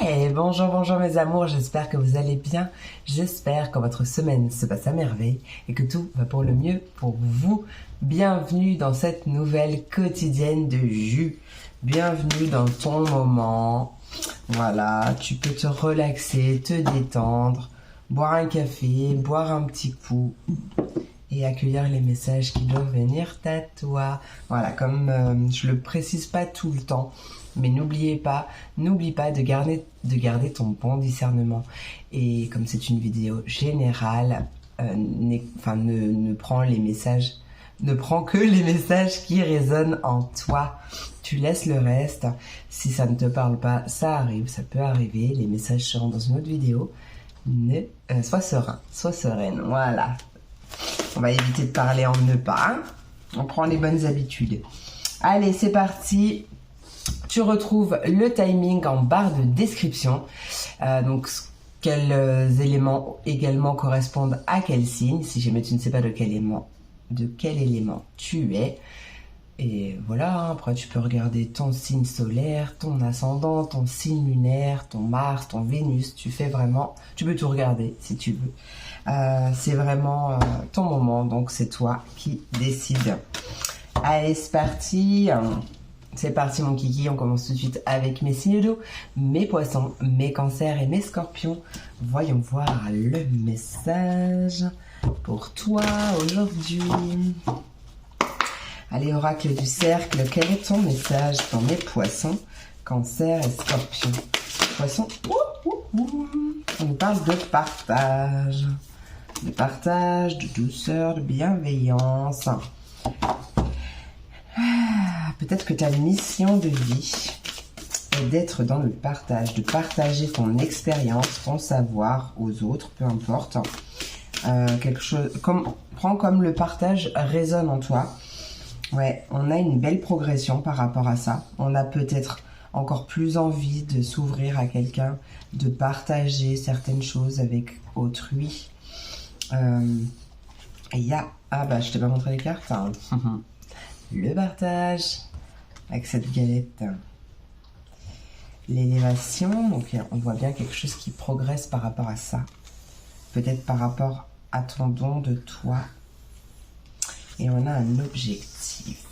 Hey, bonjour, bonjour mes amours, j'espère que vous allez bien, j'espère que votre semaine se passe à merveille et que tout va pour le mieux pour vous. Bienvenue dans cette nouvelle quotidienne de jus, bienvenue dans ton moment. Voilà, tu peux te relaxer, te détendre, boire un café, boire un petit coup et accueillir les messages qui doivent venir à toi. Voilà, comme je le précise pas tout le temps, mais n'oublie pas de garder ton bon discernement. Et comme c'est une vidéo générale, ne prends les messages, ne prends que les messages qui résonnent en toi. Tu laisses le reste. Si ça ne te parle pas, ça arrive, ça peut arriver. Les messages seront dans une autre vidéo. Sois serein, sois sereine. Voilà. On va éviter de parler en ne pas. On prend les bonnes habitudes. Allez, c'est parti. Tu retrouves le timing en barre de description. Donc, quels éléments également correspondent à quel signe. Si jamais tu ne sais pas de quel élément tu es. Et voilà, après tu peux regarder ton signe solaire, ton ascendant, ton signe lunaire, ton Mars, ton Vénus. Tu peux tout regarder si tu veux. C'est vraiment ton moment, donc c'est toi qui décides. Allez, c'est parti. C'est parti mon kiki, on commence tout de suite avec mes signes d'eau, mes poissons, mes cancers et mes scorpions. Voyons voir le message pour toi aujourd'hui. Allez, oracle du cercle, quel est ton message pour mes poissons, cancers et scorpions? Poissons, on nous parle de partage, de douceur, de bienveillance. Peut-être que ta mission de vie est d'être dans le partage, de partager ton expérience, ton savoir aux autres, peu importe. Quelque chose, prends comme le partage résonne en toi. Ouais, on a une belle progression par rapport à ça. On a peut-être encore plus envie de s'ouvrir à quelqu'un, de partager certaines choses avec autrui. Il y a... Ah bah, je t'ai pas montré les cartes. Hein. Le partage avec cette galette. L'élévation, donc on voit bien quelque chose qui progresse par rapport à ça. Peut-être par rapport à ton don de toi. Et on a un objectif.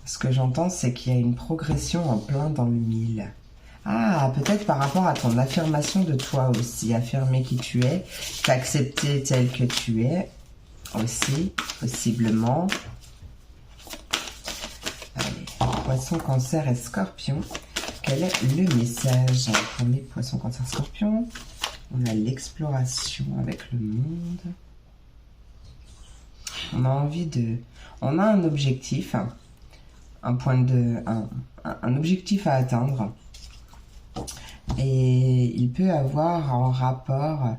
Ce que j'entends, c'est qu'il y a une progression en plein dans le mille. Ah, peut-être par rapport à ton affirmation de toi aussi. Affirmer qui tu es, t'accepter tel que tu es aussi, possiblement. Allez, poisson, cancer et scorpion. Quel est le message pour mes poissons, cancer, scorpion? On a l'exploration avec le monde. On a envie de... On a un objectif, un objectif à atteindre. Et il peut être en rapport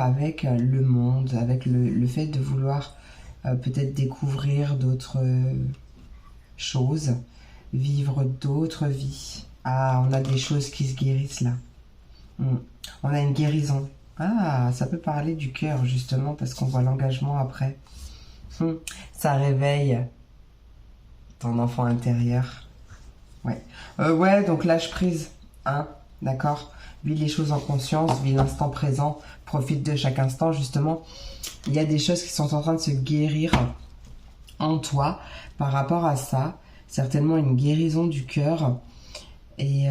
avec le monde, avec le fait de vouloir peut-être découvrir d'autres choses, vivre d'autres vies. Ah, on a des choses qui se guérissent là. On a une guérison. Ah, ça peut parler du cœur justement parce qu'on voit l'engagement après. Ça réveille ton enfant intérieur. Ouais, donc lâche prise. Hein, d'accord? Vis les choses en conscience, vis l'instant présent, profite de chaque instant justement. Il y a des choses qui sont en train de se guérir en toi par rapport à ça. Certainement une guérison du cœur. Et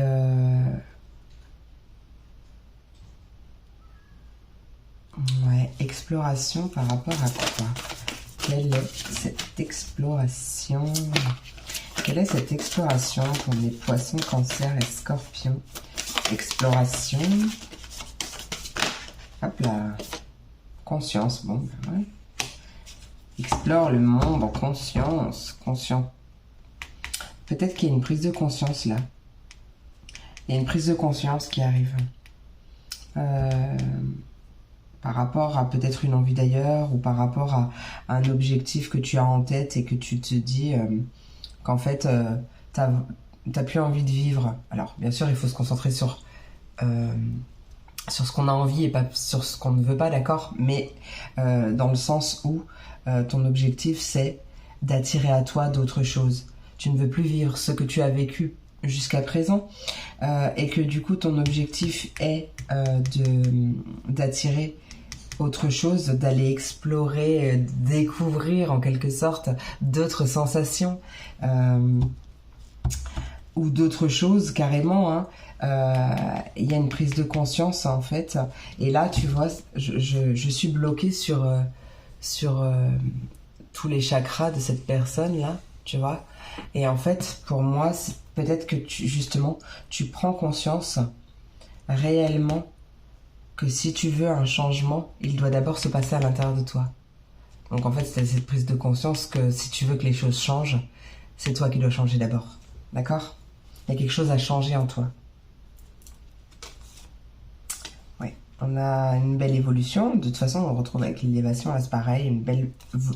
exploration par rapport à quoi? Quelle est cette exploration? Quelle est cette exploration pour mes poissons, cancers et scorpions? Exploration. Hop là. Conscience, bon, ouais. Explore le monde en conscience. Conscient. Peut-être qu'il y a une prise de conscience là. Il y a une prise de conscience qui arrive. Par rapport à peut-être une envie d'ailleurs ou par rapport à un objectif que tu as en tête et que tu te dis qu'en fait t'as plus envie de vivre. Alors bien sûr il faut se concentrer sur ce qu'on a envie et pas sur ce qu'on ne veut pas, d'accord, mais dans le sens où ton objectif c'est d'attirer à toi d'autres choses. Tu ne veux plus vivre ce que tu as vécu jusqu'à présent et que du coup ton objectif est d'attirer autre chose, d'aller explorer, découvrir en quelque sorte d'autres sensations ou d'autres choses carrément, hein. Il y a une prise de conscience en fait, et là tu vois je suis bloquée sur tous les chakras de cette personne là, tu vois, et en fait pour moi peut-être que justement tu prends conscience réellement que si tu veux un changement, il doit d'abord se passer à l'intérieur de toi. Donc en fait c'est cette prise de conscience que si tu veux que les choses changent, c'est toi qui dois changer d'abord, d'accord? Il y a quelque chose à changer en toi. On a une belle évolution. De toute façon, on retrouve avec l'élévation, là c'est pareil, une belle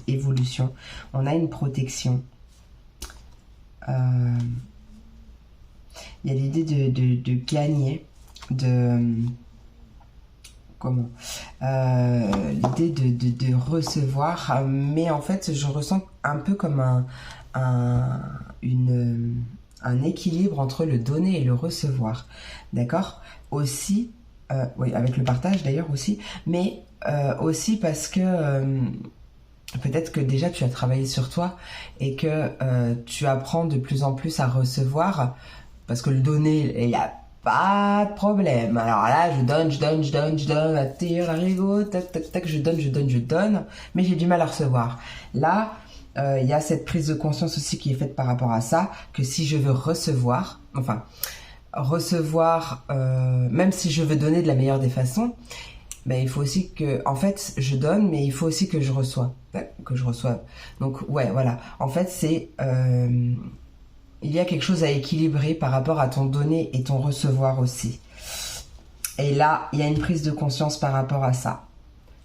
évolution. On a une protection. Il y a l'idée de gagner, comment l'idée de recevoir, mais en fait, je ressens un peu comme un équilibre entre le donner et le recevoir. D'accord? Aussi, oui, avec le partage d'ailleurs aussi, mais aussi parce que peut-être que déjà tu as travaillé sur toi et que tu apprends de plus en plus à recevoir, parce que le donner, il n'y a pas de problème. Alors là, je donne, attire, l'arigot, tac, tac, tac, je donne, mais j'ai du mal à recevoir. Là, il y a cette prise de conscience aussi qui est faite par rapport à ça, que si je veux recevoir, même si je veux donner de la meilleure des façons, ben il faut aussi que, en fait, je donne, mais il faut aussi que je reçoive. Donc ouais, voilà. En fait, il y a quelque chose à équilibrer par rapport à ton donner et ton recevoir aussi. Et là, il y a une prise de conscience par rapport à ça,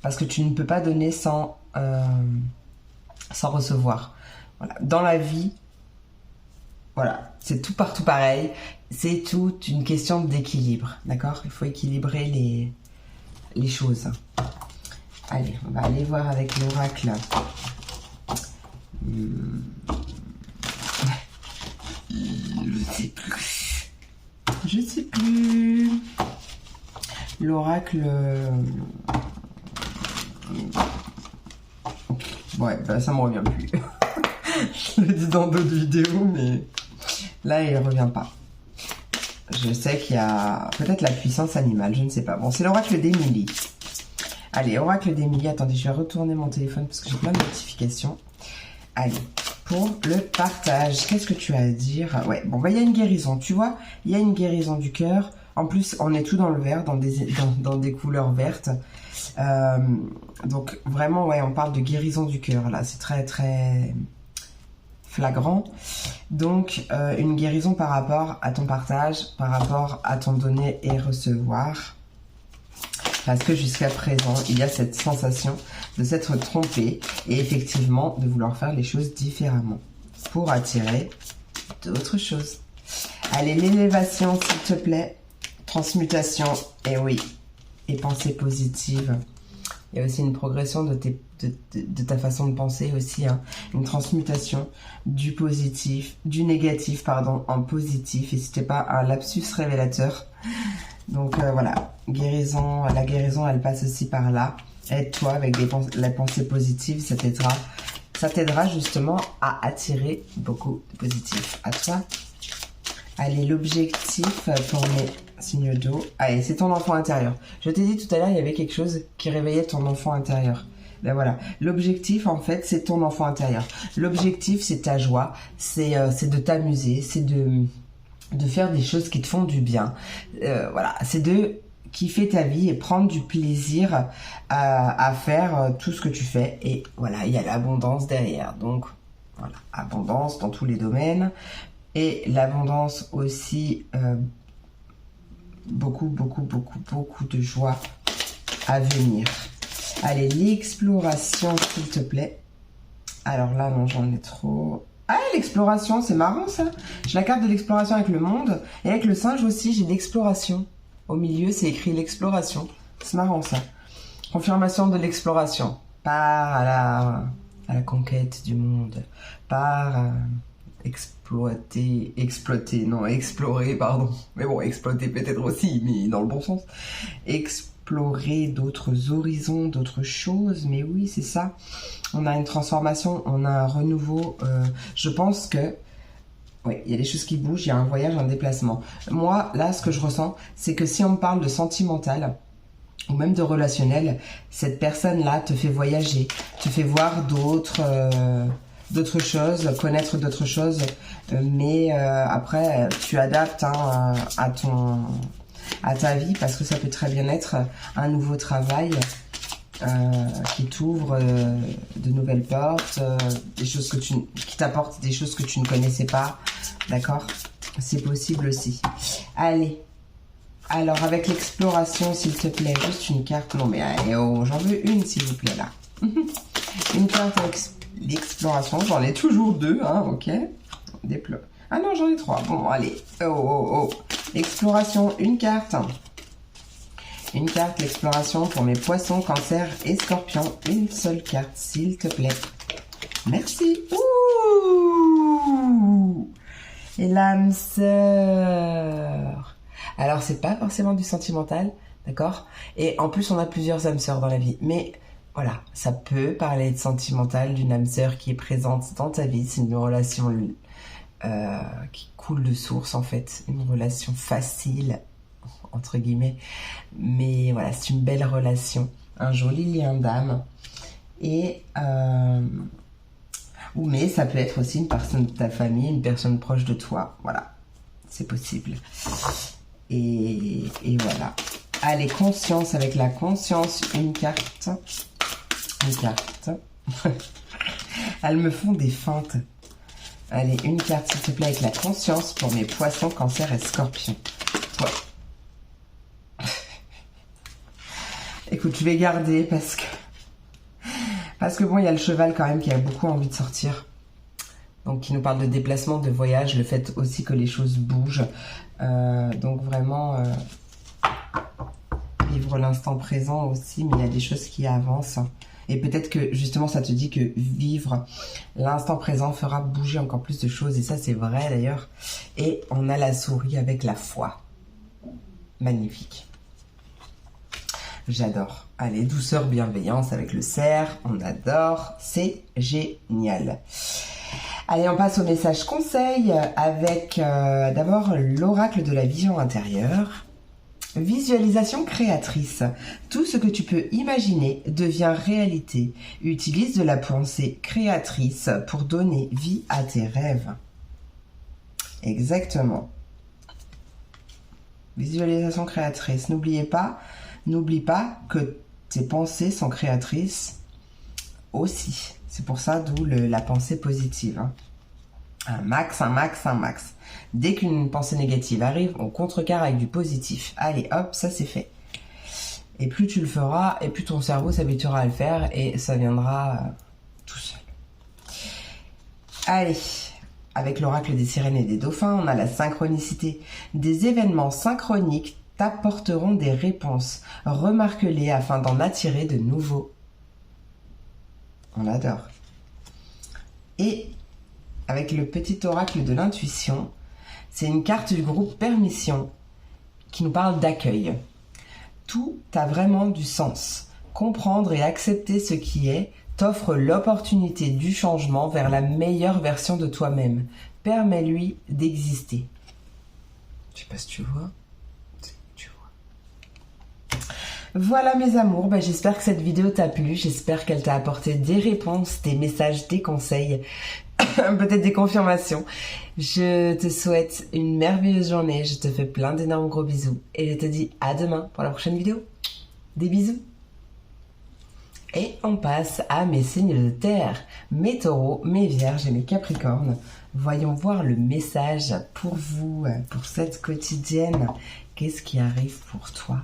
parce que tu ne peux pas donner sans recevoir. Voilà. Dans la vie, voilà, c'est tout partout pareil. C'est toute une question d'équilibre, d'accord? Il faut équilibrer les choses. Allez, on va aller voir avec l'oracle. Je sais plus. L'oracle... Ouais, bah ça me revient plus. Je l'ai dit dans d'autres vidéos, mais là, il revient pas. Je sais qu'il y a peut-être la puissance animale, je ne sais pas. Bon, c'est l'oracle d'Émilie. Allez, oracle d'Émilie. Attendez, je vais retourner mon téléphone parce que j'ai plein de notifications. Allez, pour le partage, qu'est-ce que tu as à dire? Ouais, bon, bah il y a une guérison, tu vois. Il y a une guérison du cœur. En plus, on est tout dans le vert, dans des couleurs vertes. Donc, vraiment, ouais, on parle de guérison du cœur, là. C'est très, très flagrant. Donc, une guérison par rapport à ton partage, par rapport à ton donner et recevoir. Parce que jusqu'à présent, il y a cette sensation de s'être trompé et effectivement de vouloir faire les choses différemment pour attirer d'autres choses. Allez, l'élévation, s'il te plaît. Transmutation, et oui, et pensée positive. Il y a aussi une progression de ta façon de penser aussi, hein. Une transmutation du positif, du négatif, pardon, en positif. Et c'était pas un lapsus révélateur. Donc voilà, guérison, la guérison, elle passe aussi par là. Aide-toi avec la pensée positive, ça t'aidera justement à attirer beaucoup de positif à toi. Allez, l'objectif pour mes signes d'eau. Allez, c'est ton enfant intérieur. Je t'ai dit tout à l'heure, il y avait quelque chose qui réveillait ton enfant intérieur. Ben voilà, l'objectif en fait, c'est ton enfant intérieur. L'objectif, c'est ta joie, c'est de t'amuser, c'est de faire des choses qui te font du bien. Voilà, c'est de kiffer ta vie et prendre du plaisir à faire tout ce que tu fais. Et voilà, il y a l'abondance derrière. Donc, voilà, abondance dans tous les domaines. Et l'abondance aussi, beaucoup de joie à venir. Allez, l'exploration, s'il te plaît. Alors là, non, j'en ai trop... Ah, l'exploration, c'est marrant ça. J'ai la carte de l'exploration avec le monde. Et avec le singe aussi, j'ai l'exploration. Au milieu, c'est écrit l'exploration. C'est marrant ça. Confirmation de l'exploration. Par à à la conquête du monde, par explorer, pardon. Mais bon, exploiter peut-être aussi, mais dans le bon sens. Explorer d'autres horizons, d'autres choses, mais oui, c'est ça. On a une transformation, on a un renouveau. Je pense que oui, il y a des choses qui bougent, il y a un voyage, un déplacement. Moi, là, ce que je ressens, c'est que si on me parle de sentimental ou même de relationnel, cette personne-là te fait voyager, te fait voir d'autres choses, connaître d'autres choses, mais après, tu adaptes hein, à ta vie parce que ça peut très bien être un nouveau travail qui t'ouvre de nouvelles portes, des choses qui t'apportent des choses que tu ne connaissais pas, d'accord? C'est possible aussi. Allez, alors avec l'exploration, s'il te plaît, juste une carte. Non mais oh, j'en veux une s'il vous plaît là. Une carte avec l'exploration, j'en ai toujours deux, hein, ok? Ah non, j'en ai trois. Bon, allez. Oh. Exploration, une carte. Une carte, l'exploration pour mes poissons, cancer et scorpions. Une seule carte, s'il te plaît. Merci. Ouh! Et l'âme sœur. Alors, c'est pas forcément du sentimental, d'accord? Et en plus, on a plusieurs âmes sœurs dans la vie. Mais voilà, ça peut parler de sentimental, d'une âme sœur qui est présente dans ta vie. C'est une relation qui coule de source, en fait. Une relation facile, entre guillemets, mais voilà, c'est une belle relation, un joli lien d'âme, et mais ça peut être aussi une personne de ta famille, une personne proche de toi, voilà, c'est possible, et voilà. Allez, conscience, avec la conscience, une carte, elles me font des feintes. Allez, une carte s'il te plaît avec la conscience pour mes poissons, cancer et scorpions. Ouais. Écoute, je vais garder parce que bon, il y a le cheval quand même qui a beaucoup envie de sortir. Donc, qui nous parle de déplacement, de voyage, le fait aussi que les choses bougent. Donc, vraiment, vivre l'instant présent aussi, mais il y a des choses qui avancent. Et peut-être que, justement, ça te dit que vivre l'instant présent fera bouger encore plus de choses. Et ça, c'est vrai d'ailleurs. Et on a la souris avec la foi. Magnifique. J'adore. Allez, douceur, bienveillance avec le cerf. On adore. C'est génial. Allez, on passe au message conseil avec d'abord l'oracle de la vision intérieure. Visualisation créatrice. Tout ce que tu peux imaginer devient réalité. Utilise de la pensée créatrice pour donner vie à tes rêves. Exactement. Visualisation créatrice. N'oublie pas que tes pensées sont créatrices aussi. C'est pour ça d'où la pensée positive. Hein. Un max. Dès qu'une pensée négative arrive, on contrecarre avec du positif. Allez, hop, ça c'est fait. Et plus tu le feras, et plus ton cerveau s'habituera à le faire, et ça viendra tout seul. Allez, avec l'oracle des sirènes et des dauphins, on a la synchronicité. Des événements synchroniques t'apporteront des réponses. Remarque-les afin d'en attirer de nouveaux. On adore. Et avec le petit oracle de l'intuition, c'est une carte du groupe Permission qui nous parle d'accueil. Tout a vraiment du sens. Comprendre et accepter ce qui est t'offre l'opportunité du changement vers la meilleure version de toi-même. Permets-lui d'exister. Je sais pas si tu vois. Voilà mes amours, j'espère que cette vidéo t'a plu, j'espère qu'elle t'a apporté des réponses, des messages, des conseils, peut-être des confirmations. Je te souhaite une merveilleuse journée, je te fais plein d'énormes gros bisous et je te dis à demain pour la prochaine vidéo. Des bisous. Et on passe à mes signes de terre, mes taureaux, mes vierges et mes capricornes. Voyons voir le message pour vous, pour cette quotidienne. Qu'est-ce qui arrive pour toi ?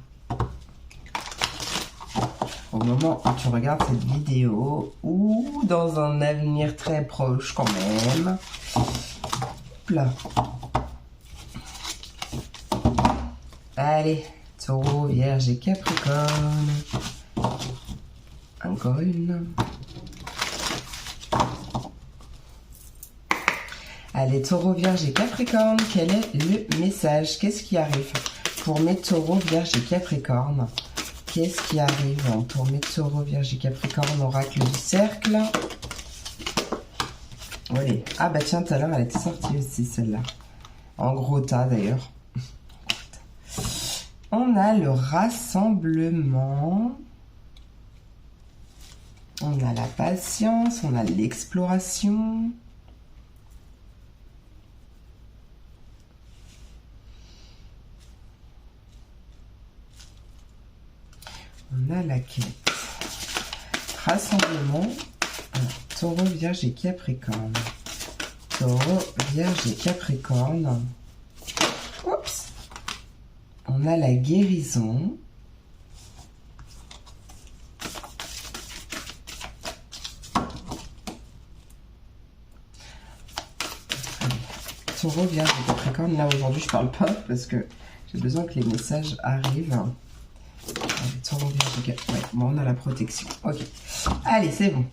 Au moment où tu regardes cette vidéo ou dans un avenir très proche quand même. Là. Allez, taureau, vierge et capricorne. Encore une. Allez, taureau, vierge et capricorne, quel est le message? Qu'est-ce qui arrive pour mes taureaux, vierge et capricorne? Qu'est-ce qui arrive pour mes taureaux, vierge et capricorne? Oracle du cercle. Allez. Ah bah tiens, tout à l'heure, elle était sortie aussi, celle-là. En gros tas, d'ailleurs. On a le rassemblement. On a la patience, on a l'exploration. On a la quête. Rassemblement. Taureau, vierge et capricorne. Taureau, vierge et capricorne. Oups. On a la guérison. Taureau, vierge et capricorne. Là, aujourd'hui, je parle pas parce que j'ai besoin que les messages arrivent. Allez, taureau, vierge et capricorne. Ouais, bon, on a la protection. Ok. Allez, c'est bon.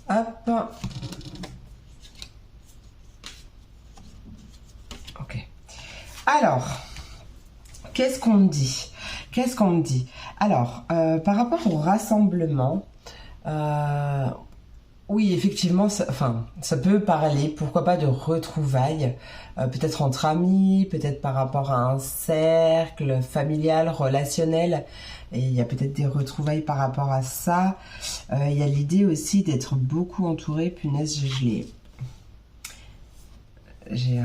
Hop. Ok. Alors, qu'est-ce qu'on me dit? Qu'est-ce qu'on me dit? Alors, par rapport au rassemblement, oui, effectivement, ça peut parler, pourquoi pas, de retrouvailles, peut-être entre amis, peut-être par rapport à un cercle familial, relationnel, et il y a peut-être des retrouvailles par rapport à ça. Il y a l'idée aussi d'être beaucoup entouré. Punaise, j'ai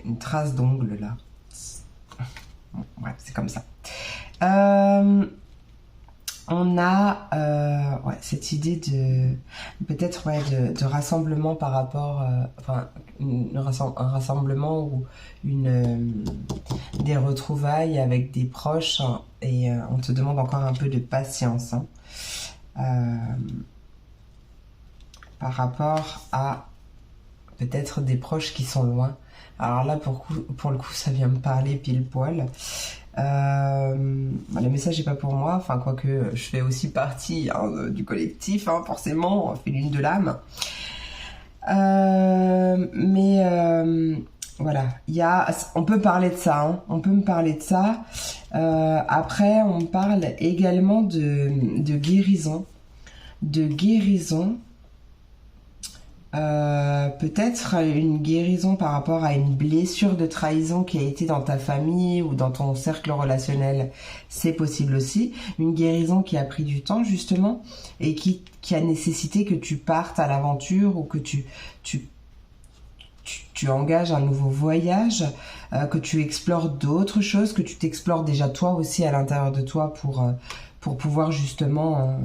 une trace d'ongle là. Bon, ouais, c'est comme ça. On a cette idée de peut-être de rassemblement par rapport, un rassemblement ou des retrouvailles avec des proches, hein, et on te demande encore un peu de patience, hein, par rapport à peut-être des proches qui sont loin. Alors là, pour le coup, ça vient me parler pile poil. Le message n'est pas pour moi, enfin quoique je fais aussi partie, hein, du collectif, hein, forcément, on fait l'une de l'âme. Voilà, on peut parler de ça, hein, on peut me parler de ça. Après, on parle également de guérison, peut-être une guérison par rapport à une blessure de trahison qui a été dans ta famille ou dans ton cercle relationnel, c'est possible aussi. Une guérison qui a pris du temps justement et qui a nécessité que tu partes à l'aventure ou que tu engages un nouveau voyage, que tu explores d'autres choses, que tu t'explores déjà toi aussi à l'intérieur de toi pour pouvoir justement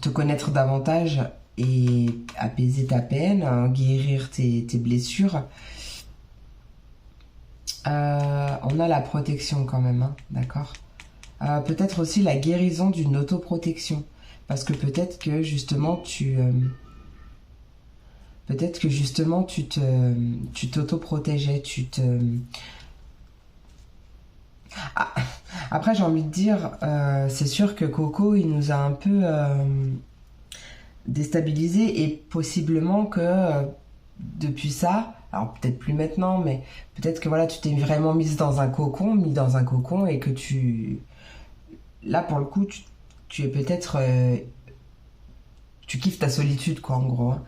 te connaître davantage et apaiser ta peine, hein, guérir tes blessures. On a la protection quand même, hein, d'accord. Peut-être aussi la guérison d'une autoprotection, parce que peut-être que justement tu t'autoprotégeais, Après, j'ai envie de dire, c'est sûr que Coco, il nous a un peu déstabilisé, et possiblement que depuis ça, alors peut-être plus maintenant, mais peut-être que voilà, tu t'es vraiment mis dans un cocon, et que là pour le coup, tu es peut-être, tu kiffes ta solitude, quoi, en gros, hein.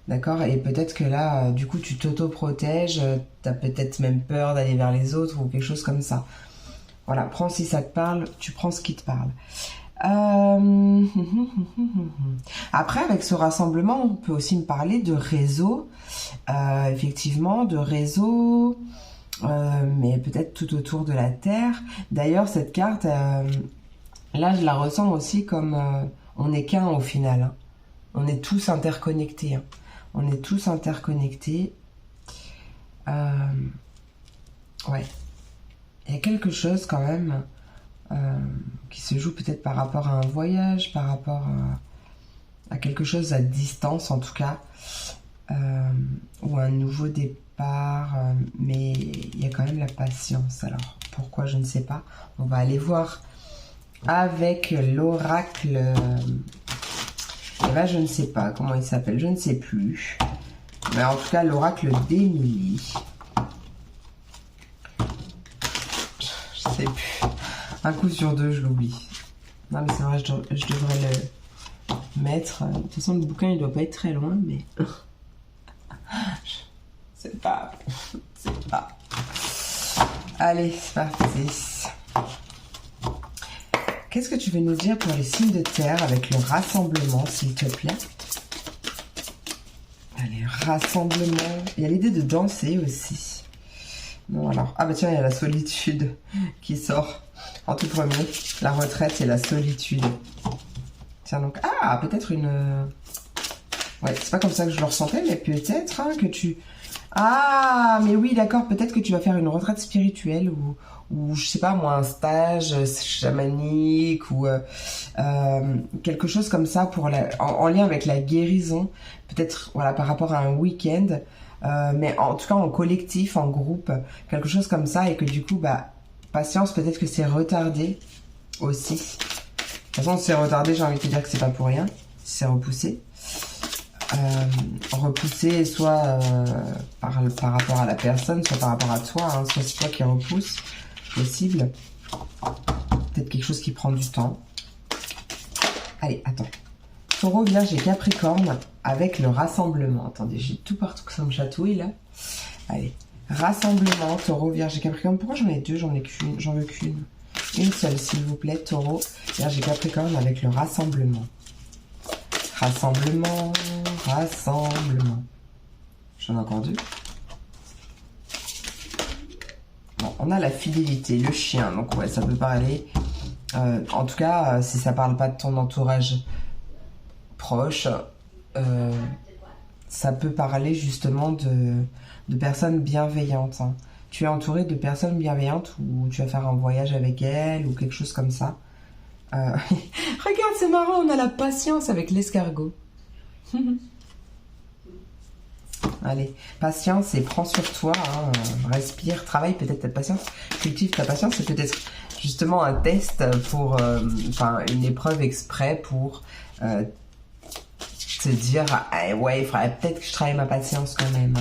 D'accord? Et peut-être que là, du coup, tu t'auto-protèges, t'as peut-être même peur d'aller vers les autres ou quelque chose comme ça. Voilà, prends si ça te parle, tu prends ce qui te parle. Après, avec ce rassemblement, on peut aussi me parler de réseau, effectivement, de réseau, mais peut-être tout autour de la Terre. D'ailleurs, cette carte, là, je la ressens aussi comme on n'est qu'un au final, hein. On est tous interconnectés, hein. On est tous interconnectés. Ouais. Il y a quelque chose quand même qui se joue peut-être par rapport à un voyage, par rapport à quelque chose à distance en tout cas, ou un nouveau départ, mais il y a quand même la patience. Alors pourquoi, je ne sais pas. On va aller voir avec l'oracle Et là, je ne sais pas comment il s'appelle, je ne sais plus. Mais en tout cas, l'oracle d'Émilie. Je sais plus. Un coup sur deux, je l'oublie. Non, mais c'est vrai, je devrais le mettre. De toute façon, le bouquin, il doit pas être très loin, mais... C'est pas... C'est pas... Allez, c'est parti. Qu'est-ce que tu veux nous dire pour les signes de terre avec le rassemblement, s'il te plaît? Allez, rassemblement. Il y a l'idée de danser aussi. Bon, alors... Ah bah tiens, il y a la solitude qui sort en tout premier. La retraite et la solitude. Tiens, donc... Ah, peut-être une... Ouais, c'est pas comme ça que je le ressentais, mais peut-être hein, que tu... Ah, mais oui, d'accord, peut-être que tu vas faire une retraite spirituelle ou je sais pas moi, un stage chamanique ou quelque chose comme ça pour en lien avec la guérison, peut-être voilà par rapport à un week-end, mais en tout cas en collectif, en groupe, quelque chose comme ça et que du coup, bah, patience, peut-être que c'est retardé aussi. De toute façon, si c'est retardé, j'ai envie de te dire que c'est pas pour rien, si c'est repoussé. Repousser soit par rapport à la personne, soit par rapport à toi, hein, soit c'est toi qui repousse, possible. Peut-être quelque chose qui prend du temps. Allez, attends. Taureau, Vierge et Capricorne avec le rassemblement. Attendez, j'ai tout partout que ça me chatouille là. Allez, rassemblement, Taureau, Vierge et Capricorne. Pourquoi j'en ai deux? J'en ai qu'une, j'en veux qu'une. Une seule, s'il vous plaît, Taureau, Vierge et Capricorne avec le rassemblement. Rassemblement, rassemblement. J'en ai encore deux. Bon, on a la fidélité, le chien. Donc ouais, ça peut parler. En tout cas, si ça parle pas de ton entourage proche, ça peut parler justement de personnes bienveillantes. Hein. Tu es entouré de personnes bienveillantes ou tu vas faire un voyage avec elles ou quelque chose comme ça. Regarde, c'est marrant, on a la patience avec l'escargot. Allez, patience et prends sur toi, hein, respire, travaille peut-être ta patience, cultive ta patience. C'est peut-être justement un test pour, enfin une épreuve exprès pour te dire, ah, ouais, il faudrait peut-être que je travaille ma patience quand même.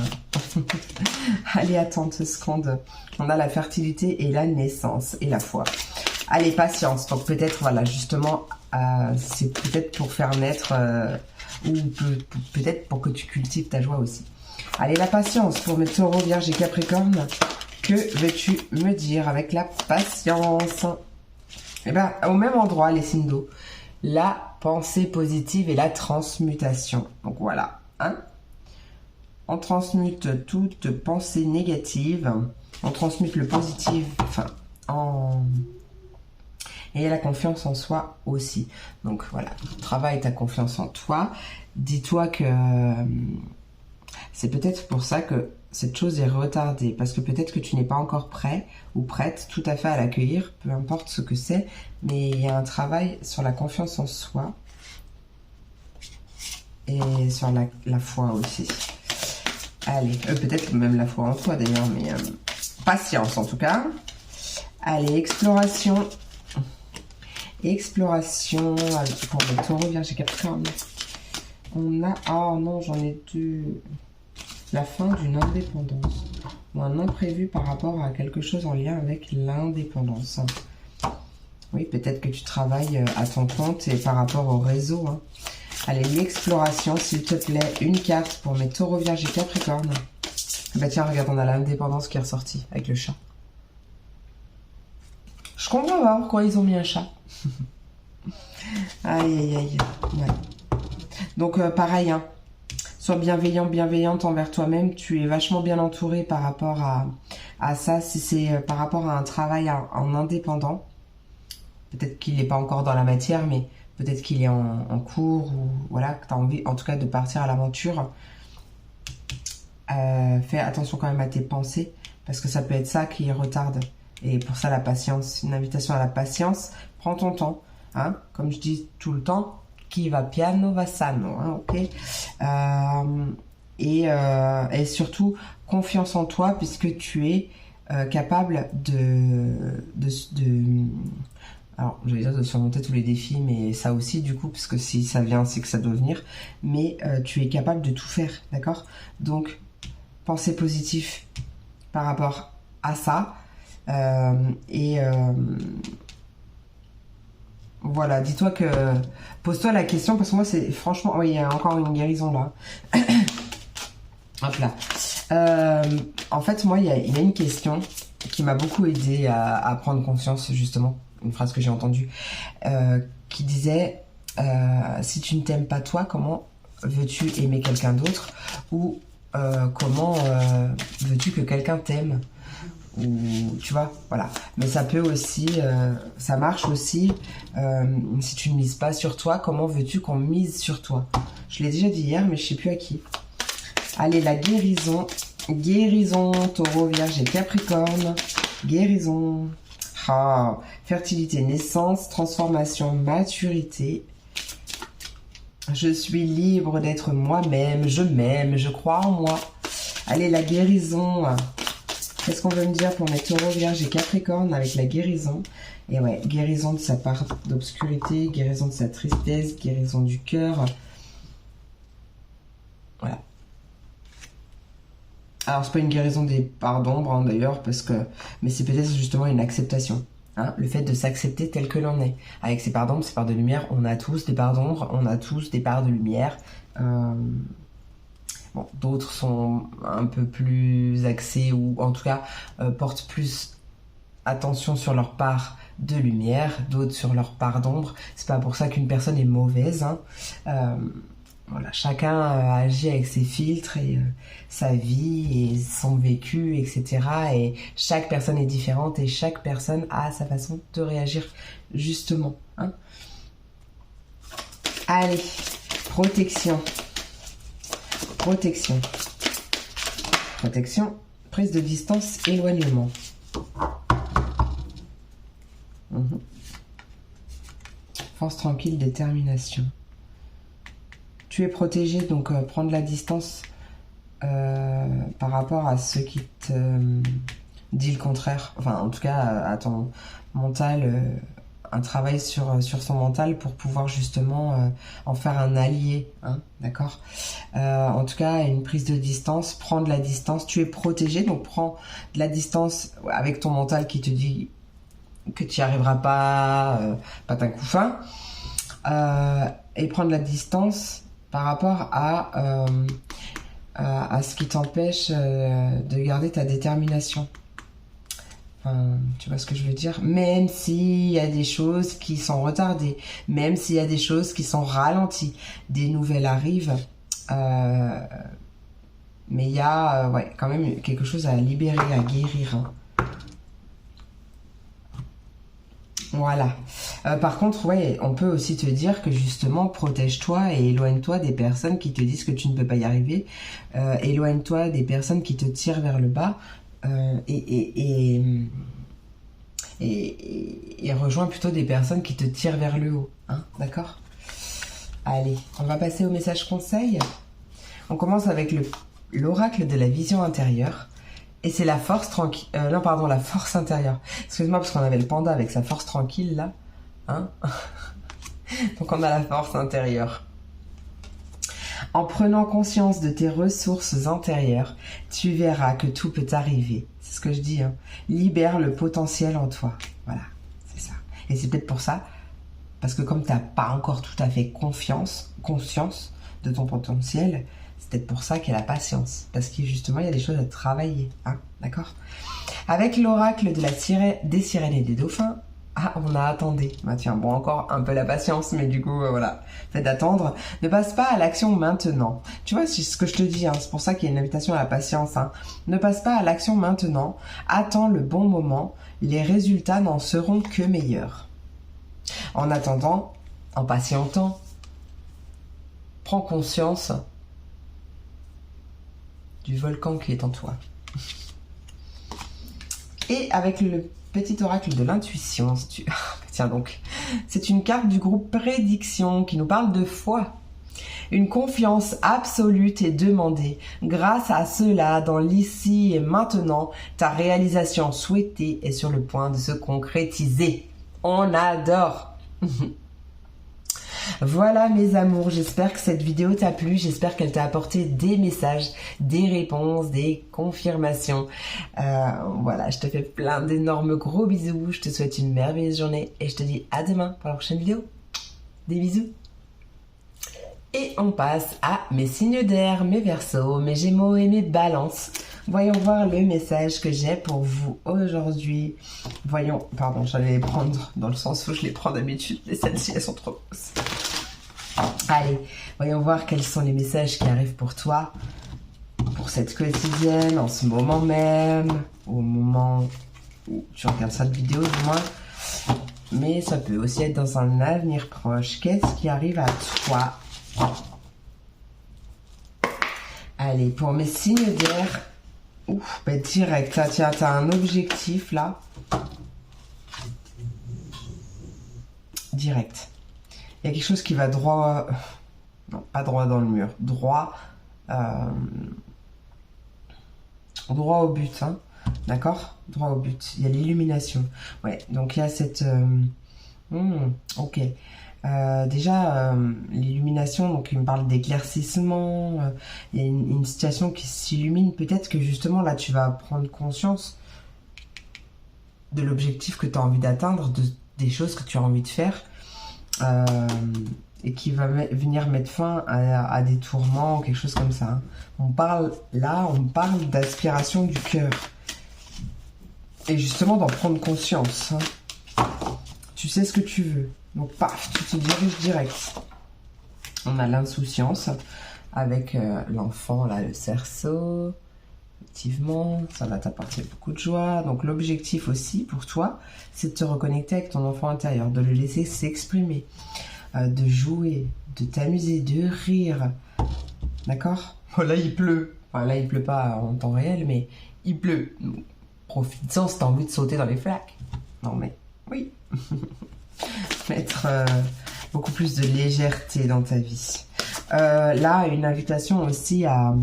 Allez, attends 2 secondes. On a la fertilité et la naissance et la foi. Allez, patience. Donc peut-être, voilà, justement, c'est peut-être pour faire naître ou peut-être pour que tu cultives ta joie aussi. Allez, la patience pour mes taureaux, vierges et capricornes. Que veux-tu me dire avec la patience? Eh bien, au même endroit, les signes d'eau. La pensée positive et la transmutation. Donc voilà, hein? On transmute toute pensée négative. On transmute le positif, enfin, et la confiance en soi aussi. Donc voilà, travaille ta confiance en toi. Dis-toi que c'est peut-être pour ça que cette chose est retardée, parce que peut-être que tu n'es pas encore prêt ou prête tout à fait à l'accueillir, peu importe ce que c'est, mais il y a un travail sur la confiance en soi et sur la foi aussi. Allez, peut-être même la foi en toi d'ailleurs, mais patience en tout cas. Allez, exploration. Exploration pour les taureaux, vierges et capricorne. On a... Oh non, j'en ai deux. La fin d'une indépendance. Ou un imprévu par rapport à quelque chose en lien avec l'indépendance. Oui, peut-être que tu travailles à ton compte et par rapport au réseau. Hein. Allez, l'exploration, s'il te plaît. Une carte pour mes taureaux, vierges et capricorne. Bah tiens, regarde, on a l'indépendance qui est ressortie avec le chat. Je comprends pas pourquoi ils ont mis un chat. Aïe, aïe, aïe. Ouais. Donc, pareil, hein. Sois bienveillant, bienveillante envers toi-même. Tu es vachement bien entouré par rapport à ça. Si c'est par rapport à un travail en indépendant, peut-être qu'il n'est pas encore dans la matière, mais peut-être qu'il est en cours ou voilà, que tu as envie en tout cas de partir à l'aventure. Fais attention quand même à tes pensées parce que ça peut être ça qui retarde. Et pour ça, la patience, une invitation à la patience. Prends ton temps, hein, comme je dis tout le temps. Qui va piano va sano, hein, ok. Et surtout confiance en toi puisque tu es capable Alors, j'allais dire de surmonter tous les défis, mais ça aussi, du coup, parce que si ça vient, c'est que ça doit venir. Mais tu es capable de tout faire, d'accord? Donc, pensez positif par rapport à ça. Voilà, dis-toi que... Pose-toi la question, parce que moi, c'est... Franchement, oui, il y a encore une guérison, là. Hop là. En fait, moi, il y a une question qui m'a beaucoup aidé à prendre conscience, justement. Une phrase que j'ai entendue, qui disait si tu ne t'aimes pas toi, comment veux-tu aimer quelqu'un d'autre, ou comment veux-tu que quelqu'un t'aime, ou tu vois, voilà. Mais ça peut aussi, ça marche aussi si tu ne mises pas sur toi, comment veux-tu qu'on mise sur toi? Je l'ai déjà dit hier, mais je sais plus à qui. Allez, la guérison, Taureau, Vierge et Capricorne, guérison. Ah, fertilité, naissance, transformation, maturité. Je suis libre d'être moi-même, je m'aime, je crois en moi. Allez, la guérison. Qu'est-ce qu'on veut me dire pour mes taureaux, vierges et capricornes avec la guérison? Et ouais, guérison de sa part d'obscurité, guérison de sa tristesse, guérison du cœur. Voilà. Alors, c'est pas une guérison des parts d'ombre, hein, d'ailleurs, parce que... Mais c'est peut-être justement une acceptation. Hein, le fait de s'accepter tel que l'on est. Avec ses parts d'ombre, ses parts de lumière, on a tous des parts d'ombre, on a tous des parts de lumière. Bon, d'autres sont un peu plus axés, ou en tout cas, portent plus attention sur leur part de lumière, d'autres sur leur part d'ombre. C'est pas pour ça qu'une personne est mauvaise, hein. Voilà, chacun agit avec ses filtres et sa vie et son vécu, etc. Et chaque personne est différente et chaque personne a sa façon de réagir justement. Hein. Allez, protection. Protection. Protection, prise de distance, éloignement. Force tranquille, détermination. Tu es protégé, donc prendre la distance par rapport à ceux qui te disent le contraire. Enfin, en tout cas, à ton mental, un travail sur son mental pour pouvoir justement en faire un allié, hein, d'accord? En tout cas, une prise de distance, prendre la distance. Tu es protégé, donc prends de la distance avec ton mental qui te dit que tu n'y arriveras pas, pas d'un coup fin. Et prendre la distance par rapport à ce qui t'empêche de garder ta détermination. Enfin, tu vois ce que je veux dire? Même s'il y a des choses qui sont retardées, même s'il y a des choses qui sont ralenties, des nouvelles arrivent, mais il y a ouais, quand même quelque chose à libérer, à guérir. Hein. Voilà. Par contre, ouais, on peut aussi te dire que justement, protège-toi et éloigne-toi des personnes qui te disent que tu ne peux pas y arriver. Éloigne-toi des personnes qui te tirent vers le bas et rejoins plutôt des personnes qui te tirent vers le haut. Hein, d'accord? Allez, on va passer au message conseil. On commence avec l'oracle de la vision intérieure. Et c'est la force tranquille. Non, pardon, la force intérieure. Excuse-moi, parce qu'on avait le panda avec sa force tranquille, là. Hein? Donc, on a la force intérieure. En prenant conscience de tes ressources intérieures, tu verras que tout peut arriver. C'est ce que je dis, hein. Libère le potentiel en toi. Voilà, c'est ça. Et c'est peut-être pour ça, parce que comme tu n'as pas encore tout à fait conscience de ton potentiel, c'est peut-être pour ça qu'il y a la patience. Parce que justement, il y a des choses à travailler. Hein, d'accord? Avec l'oracle de des sirènes et des dauphins, ah, on a attendu. Bah tiens, bon, encore un peu la patience, mais du coup, voilà. Faites d'attendre. Ne passe pas à l'action maintenant. Tu vois, c'est ce que je te dis, hein, c'est pour ça qu'il y a une invitation à la patience. Hein. Ne passe pas à l'action maintenant. Attends le bon moment. Les résultats n'en seront que meilleurs. En attendant, en patientant, prends conscience du volcan qui est en toi. Et avec le petit oracle de l'intuition, tiens donc, c'est une carte du groupe Prédiction qui nous parle de foi. Une confiance absolue est demandée. Grâce à cela, dans l'ici et maintenant, ta réalisation souhaitée est sur le point de se concrétiser. On adore. Voilà mes amours, j'espère que cette vidéo t'a plu, j'espère qu'elle t'a apporté des messages, des réponses, des confirmations. Voilà, je te fais plein d'énormes gros bisous, je te souhaite une merveilleuse journée et je te dis à demain pour la prochaine vidéo. Des bisous. Et on passe à mes signes d'air, mes Verseaux, mes Gémeaux et mes Balances. Voyons voir le message que j'ai pour vous aujourd'hui. Voyons, pardon, j'allais les prendre dans le sens où je les prends d'habitude, mais celles-ci, elles sont trop grosses. Allez, voyons voir quels sont les messages qui arrivent pour toi, pour cette quotidienne, en ce moment même, au moment où tu regardes cette vidéo du moins. Mais ça peut aussi être dans un avenir proche. Qu'est-ce qui arrive à toi? Allez, pour mes signes d'air, bah direct, tiens, t'as un objectif là. Direct. Il y a quelque chose qui va droit... Non, pas droit dans le mur. Droit... droit au but, hein. D'accord? Droit au but. Il y a l'illumination. Ouais, donc il y a cette... ok. Déjà, l'illumination, donc il me parle d'éclaircissement, il y a une situation qui s'illumine. Peut-être que justement là, tu vas prendre conscience de l'objectif que tu as envie d'atteindre, des choses que tu as envie de faire, et qui va venir mettre fin à des tourments, quelque chose comme ça. Hein. On parle d'aspiration du cœur. Et justement d'en prendre conscience. Hein. Tu sais ce que tu veux. Donc, paf, tu te diriges direct. On a l'insouciance avec l'enfant, là, le cerceau. Effectivement, ça va t'apporter beaucoup de joie. Donc, l'objectif aussi pour toi, c'est de te reconnecter avec ton enfant intérieur, de le laisser s'exprimer, de jouer, de t'amuser, de rire. D'accord? Oh, là, il pleut. Enfin, là, il pleut pas en temps réel, mais il pleut. Profite-en si t'as envie de sauter dans les flaques. Non, mais oui. Mettre beaucoup plus de légèreté dans ta vie. Là, une invitation aussi à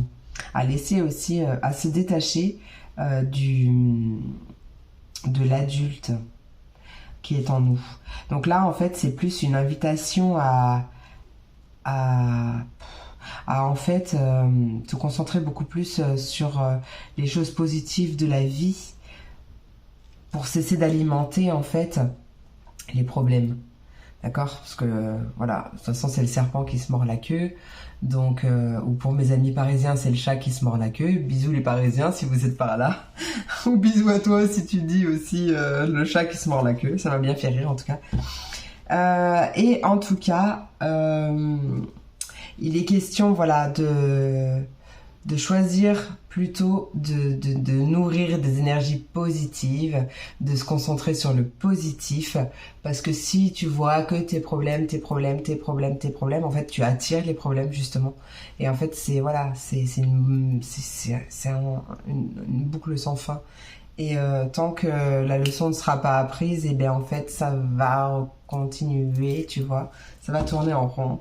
laisser aussi, à se détacher de l'adulte qui est en nous. Donc là, en fait, c'est plus une invitation à en fait te concentrer beaucoup plus sur les choses positives de la vie pour cesser d'alimenter en fait les problèmes. D'accord? Parce que, voilà, de toute façon, c'est le serpent qui se mord la queue. Donc, ou pour mes amis parisiens, c'est le chat qui se mord la queue. Bisous les Parisiens, si vous êtes par là. Ou bisous à toi si tu dis aussi le chat qui se mord la queue. Ça m'a bien fait rire, en tout cas. Et en tout cas, il est question, voilà, de choisir plutôt de nourrir des énergies positives, de se concentrer sur le positif, parce que si tu vois que tes problèmes, en fait tu attires les problèmes justement, et en fait c'est voilà, c'est une boucle sans fin, et tant que la leçon ne sera pas apprise, et bien en fait ça va continuer, tu vois, ça va tourner en rond.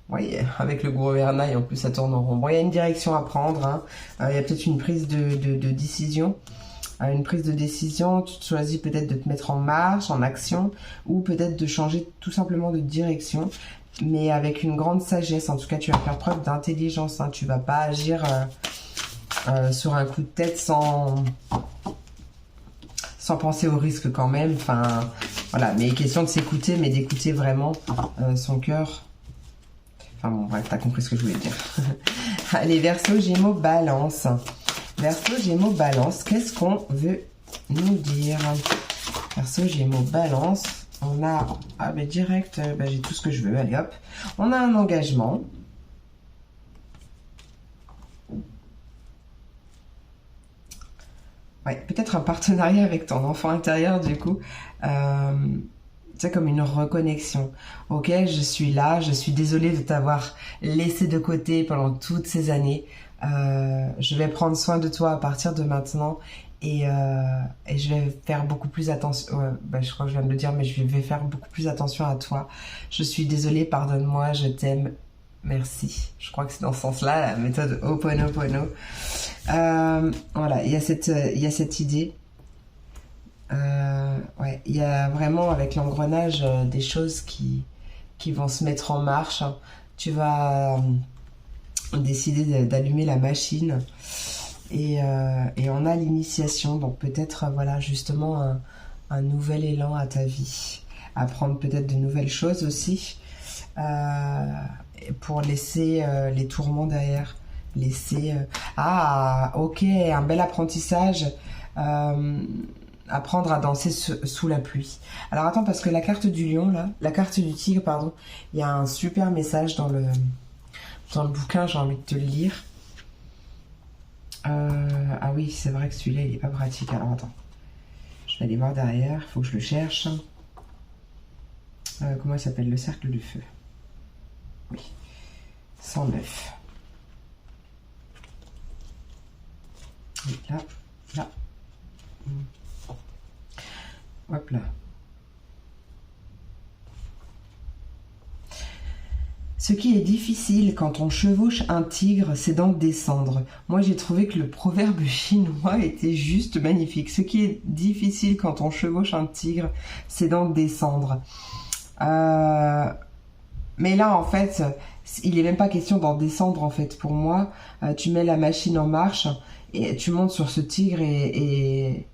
Oui, avec le gouvernail, en plus, ça tourne en rond. Bon, il y a une direction à prendre. Hein. Il y a peut-être une prise de décision. Une prise de décision, tu choisis peut-être de te mettre en marche, en action, ou peut-être de changer tout simplement de direction, mais avec une grande sagesse. En tout cas, tu vas faire preuve d'intelligence. Hein. Tu vas pas agir sur un coup de tête sans penser au risque quand même. Enfin, voilà. Mais question de s'écouter, mais d'écouter vraiment son cœur. Enfin bon, bref, t'as compris ce que je voulais dire. Allez, Verseau, Gémeaux, Balance. Verseau, Gémeaux, Balance, qu'est-ce qu'on veut nous dire? Verseau, Gémeaux, Balance, on a... Ah ben direct, j'ai tout ce que je veux, allez hop. On a un engagement. Ouais, peut-être un partenariat avec ton enfant intérieur du coup. C'est comme une reconnexion. Ok, je suis là, je suis désolée de t'avoir laissé de côté pendant toutes ces années. Je vais prendre soin de toi à partir de maintenant et je vais faire beaucoup plus attention. Je crois que je viens de le dire, mais je vais faire beaucoup plus attention à toi. Je suis désolée, pardonne-moi, je t'aime, merci. Je crois que c'est dans ce sens-là, la méthode Ho'oponopono. Voilà, il y a cette idée. ouais. Il y a vraiment avec l'engrenage des choses qui vont se mettre en marche. Tu vas décider d'allumer la machine et on a l'initiation. Donc peut-être, voilà, justement un nouvel élan à ta vie. Apprendre peut-être de nouvelles choses aussi pour laisser les tourments derrière. Laisser... Ah, ok, un bel apprentissage. Apprendre à danser sous la pluie. Alors attends, parce que la carte du lion, là, la carte du tigre, pardon, il y a un super message dans le bouquin, j'ai envie de te le lire. Ah oui, c'est vrai que celui-là, il est pas pratique. Alors attends, je vais aller voir derrière, il faut que je le cherche. Comment il s'appelle? Le cercle du feu. Oui, 109. Oui, là, là. Hop là. Ce qui est difficile quand on chevauche un tigre, c'est d'en descendre. Moi, j'ai trouvé que le proverbe chinois était juste magnifique. Ce qui est difficile quand on chevauche un tigre, c'est d'en descendre. Mais là, en fait, il n'est même pas question d'en descendre, en fait. Pour moi, tu mets la machine en marche et tu montes sur ce tigre et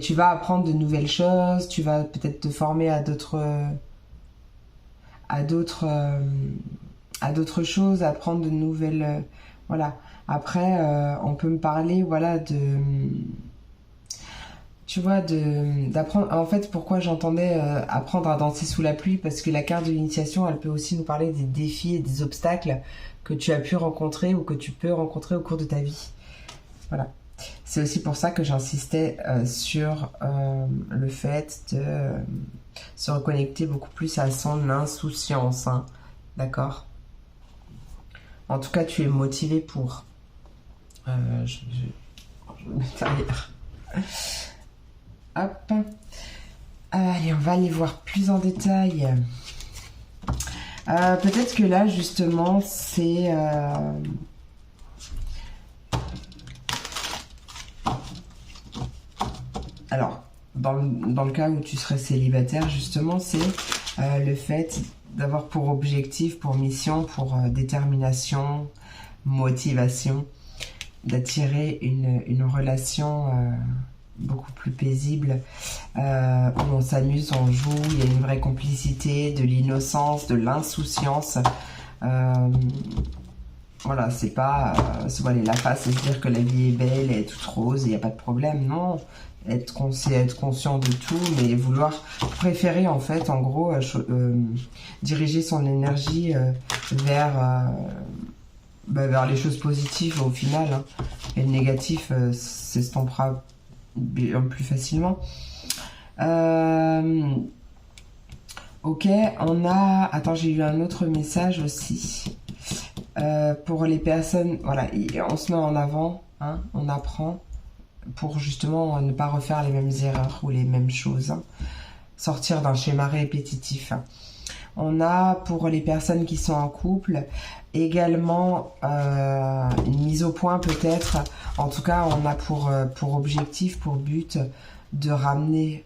tu vas apprendre de nouvelles choses. Tu vas peut-être te former à d'autres choses, apprendre de nouvelles... voilà. Après, on peut me parler, voilà, tu vois, d'apprendre... En fait, pourquoi j'entendais apprendre à danser sous la pluie? Parce que la carte de l'initiation, elle peut aussi nous parler des défis et des obstacles que tu as pu rencontrer ou que tu peux rencontrer au cours de ta vie. Voilà. C'est aussi pour ça que j'insistais sur le fait de se reconnecter beaucoup plus à son insouciance. Hein. D'accord? En tout cas, tu es motivé pour. Je vais le mettre derrière. Hop. Allez, on va aller voir plus en détail. Peut-être que là, justement, c'est... Alors, dans le cas où tu serais célibataire, justement, c'est le fait d'avoir pour objectif, pour mission, pour détermination, motivation, d'attirer une relation beaucoup plus paisible, où on s'amuse, on joue, il y a une vraie complicité, de l'innocence, de l'insouciance. Voilà, c'est pas se voiler la face et se dire que la vie est belle et toute rose et il n'y a pas de problème, non. Être conscient de tout, mais vouloir préférer en fait, en gros, diriger son énergie vers les choses positives au final, hein. Et le négatif s'estompera bien plus facilement. Ok, on a... Attends, j'ai eu un autre message aussi. Pour les personnes, voilà, on se met en avant, hein, on apprend pour justement ne pas refaire les mêmes erreurs ou les mêmes choses, hein, sortir d'un schéma répétitif. On a pour les personnes qui sont en couple également une mise au point peut-être. En tout cas, on a pour objectif, pour but de ramener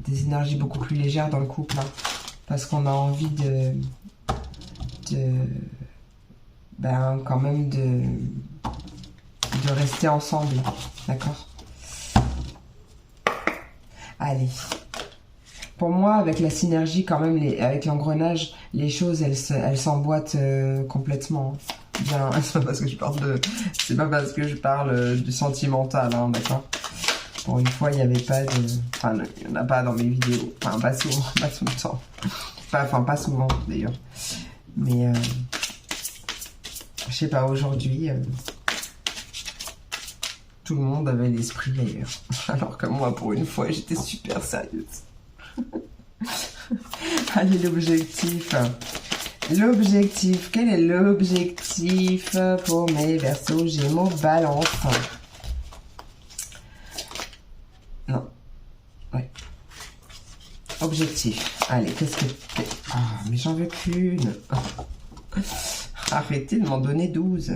des énergies beaucoup plus légères dans le couple, hein, parce qu'on a envie quand même de rester ensemble, d'accord? Allez. Pour moi, avec la synergie, quand même, avec l'engrenage, les choses, elles s'emboîtent complètement. Bien, c'est pas parce que je parle du sentimental, hein, d'accord? Pour une fois, il n'y avait pas de... Enfin, il n'y en a pas dans mes vidéos. Enfin, pas souvent, pas tout le temps. Enfin, pas souvent, d'ailleurs. Mais... je sais pas, aujourd'hui, tout le monde avait l'esprit ailleurs. Alors que moi, pour une fois, j'étais super sérieuse. Allez, l'objectif. L'objectif, quel est l'objectif pour mes Verseaux, Gémeaux, Balance? Non. Ouais. Objectif. Allez, qu'est-ce que... Ah, mais j'en veux qu'une. Arrêtez de m'en donner 12.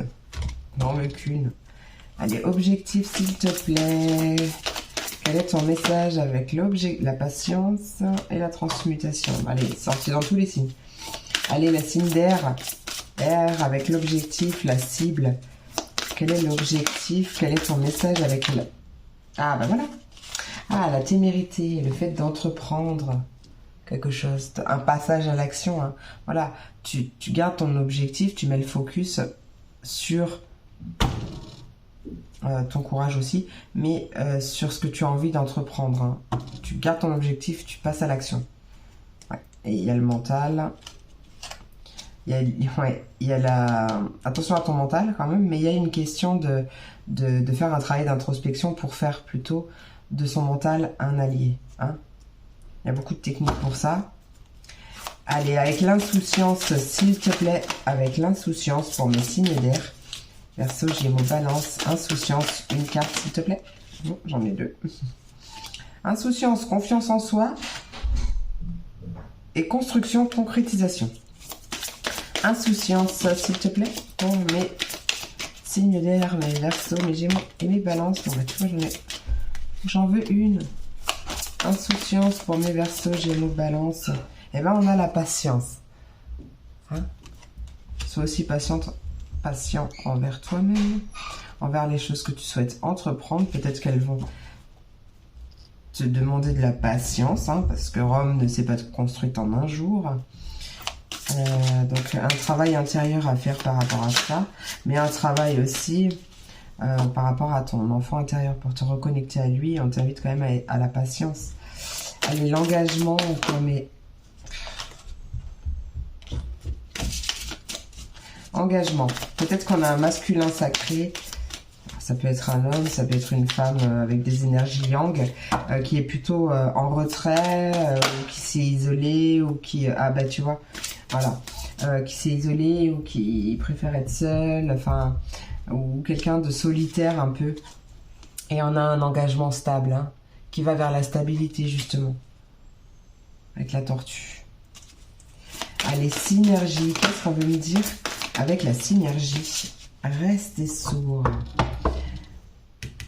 J'en veux qu'une. Allez, objectif, s'il te plaît. Quel est ton message avec l'objet, la patience et la transmutation? Allez, sorti dans tous les signes. Allez, la signe d'air. Air avec l'objectif, la cible. Quel est l'objectif? Quel est ton message avec le... Ah, ben voilà. Ah, la témérité, le fait d'entreprendre quelque chose, un passage à l'action. Hein. Voilà, tu gardes ton objectif, tu mets le focus sur ton courage aussi, mais sur ce que tu as envie d'entreprendre. Hein. Tu gardes ton objectif, tu passes à l'action. Ouais. Et il y a le mental. Il y a la... Attention à ton mental quand même, mais il y a une question de faire un travail d'introspection pour faire plutôt de son mental un allié. Hein. Il y a beaucoup de techniques pour ça. Allez, avec l'insouciance, s'il te plaît, avec l'insouciance pour mes signes d'air. Verseau, Gémeaux, Balance, insouciance, une carte, s'il te plaît. Bon, j'en ai deux. Insouciance, confiance en soi. Et construction, concrétisation. Insouciance, s'il te plaît, pour mes signes d'air, mes Verseaux, mes Gémeaux et mes Balances. Bon, bah, tu vois, j'en veux une. Insouciance pour mes Verseaux, Gémeaux, Balance. Et ben on a la patience. Hein? Sois aussi patient envers toi-même, envers les choses que tu souhaites entreprendre. Peut-être qu'elles vont te demander de la patience, hein, parce que Rome ne s'est pas construite en un jour. Donc un travail intérieur à faire par rapport à ça, mais un travail aussi par rapport à ton enfant intérieur pour te reconnecter à lui. On t'invite quand même à la patience. Allez, l'engagement pour mes... Engagement. Peut-être qu'on a un masculin sacré. Ça peut être un homme, ça peut être une femme avec des énergies yang, qui est plutôt en retrait, ou qui s'est isolé, ou qui... ah bah tu vois, voilà. Qui s'est isolé, ou qui préfère être seul, enfin... ou quelqu'un de solitaire un peu. Et on a un engagement stable, hein, qui va vers la stabilité justement. Avec la tortue. Allez, synergie. Qu'est-ce qu'on veut me dire avec la synergie? Restez sourd.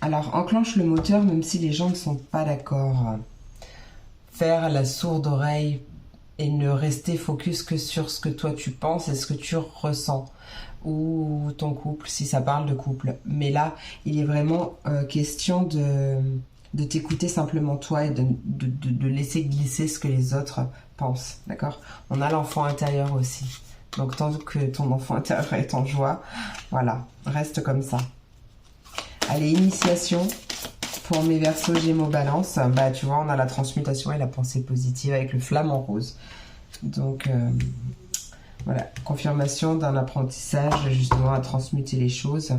Alors, enclenche le moteur même si les gens ne sont pas d'accord. Faire la sourde oreille et ne rester focus que sur ce que toi tu penses et ce que tu ressens. Ou ton couple, si ça parle de couple. Mais là, il est vraiment question de t'écouter simplement toi et de laisser glisser ce que les autres pensent. D'accord? On a l'enfant intérieur aussi. Donc, tant que ton enfant intérieur est en joie, voilà, reste comme ça. Allez, initiation pour mes Verseaux, Gémeaux, Balance. Bah, tu vois, on a la transmutation et la pensée positive avec le flamant rose. Donc, voilà, confirmation d'un apprentissage justement à transmuter les choses,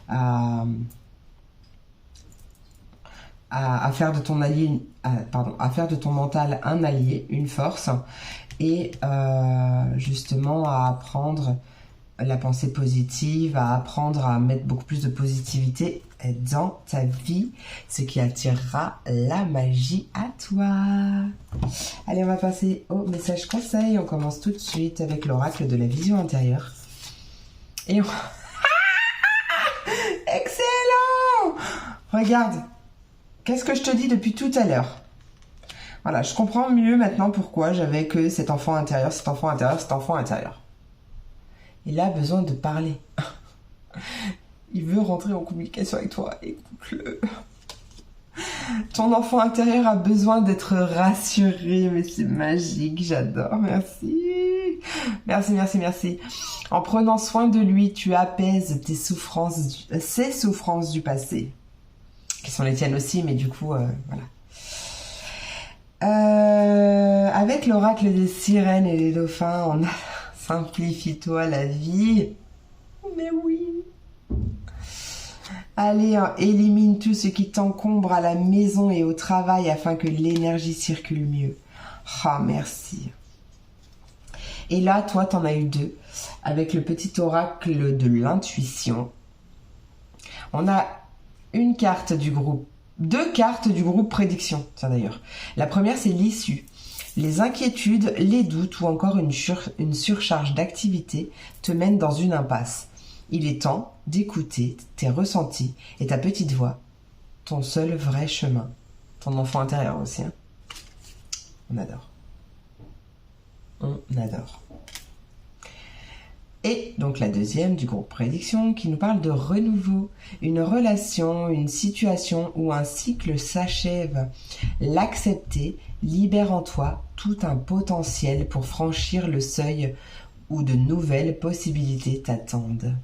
à faire de ton allié, à faire de ton mental un allié, une force, et justement à apprendre la pensée positive, à apprendre à mettre beaucoup plus de positivité dans ta vie, ce qui attirera la magie à toi. Allez, on va passer au message conseil. On commence tout de suite avec l'oracle de la vision intérieure. Et on... Excellent! Regarde, qu'est-ce que je te dis depuis tout à l'heure? Voilà, je comprends mieux maintenant pourquoi j'avais que cet enfant intérieur, cet enfant intérieur, cet enfant intérieur. Il a besoin de parler. Il veut rentrer en communication avec toi. Écoute-le. Ton enfant intérieur a besoin d'être rassuré. Mais c'est magique, j'adore. Merci. Merci, merci, merci. En prenant soin de lui, tu apaises tes souffrances, ses souffrances du passé. Qui sont les tiennes aussi, mais du coup, voilà. Avec l'oracle des sirènes et des dauphins, on a... Simplifie-toi la vie. Mais oui. Allez, élimine tout ce qui t'encombre à la maison et au travail afin que l'énergie circule mieux. Ah, merci. Et là, toi, t'en as eu deux. Avec le petit oracle de l'intuition. On a une carte du groupe. Deux cartes du groupe prédiction, tiens d'ailleurs. La première, c'est l'issue. Les inquiétudes, les doutes ou encore une surcharge d'activité te mènent dans une impasse. Il est temps d'écouter tes ressentis et ta petite voix, ton seul vrai chemin. ton enfant intérieur aussi. Hein. On adore. On adore. Et donc la deuxième du groupe prédiction qui nous parle de renouveau. Une relation, une situation où un cycle s'achève. L'accepter libère en toi tout un potentiel pour franchir le seuil où de nouvelles possibilités t'attendent.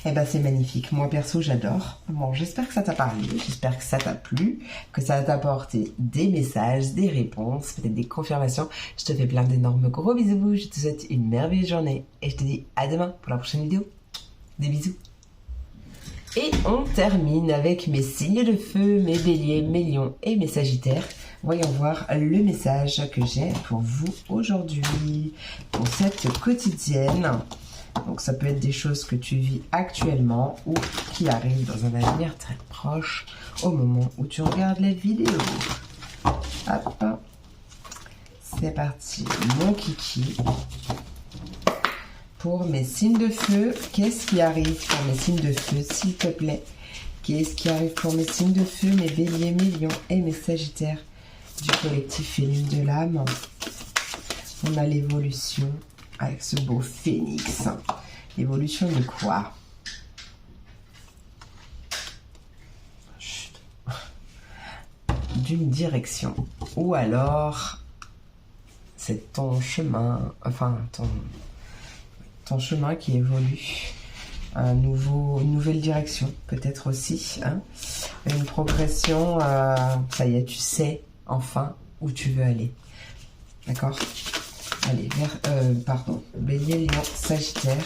Eh ben c'est magnifique, moi perso j'adore. Bon, j'espère que ça t'a parlé, j'espère que ça t'a plu, que ça t'a apporté des messages, des réponses, peut-être des confirmations. Je te fais plein d'énormes gros bisous, je te souhaite une merveilleuse journée et je te dis à demain pour la prochaine vidéo. Des bisous. Et on termine avec mes signes de feu, mes béliers, mes lions et mes sagittaires. Voyons voir le message que j'ai pour vous aujourd'hui, pour cette quotidienne. Donc ça peut être des choses que tu vis actuellement ou qui arrivent dans un avenir très proche au moment où tu regardes la vidéo. Hop, c'est parti, mon kiki. Pour mes signes de feu, qu'est-ce qui arrive pour mes signes de feu, s'il te plaît? Qu'est-ce qui arrive pour mes signes de feu, mes béliers, mes lions et mes sagittaires du collectif Féline de l'âme? On a l'évolution avec ce beau phénix. L'évolution de quoi? D'une direction. Ou alors, c'est ton chemin, enfin, ton chemin qui évolue. Une nouvelle direction, peut-être aussi. Hein, une progression, ça y est, tu sais enfin où tu veux aller. D'accord? Allez, Bélier, Lion, Sagittaire.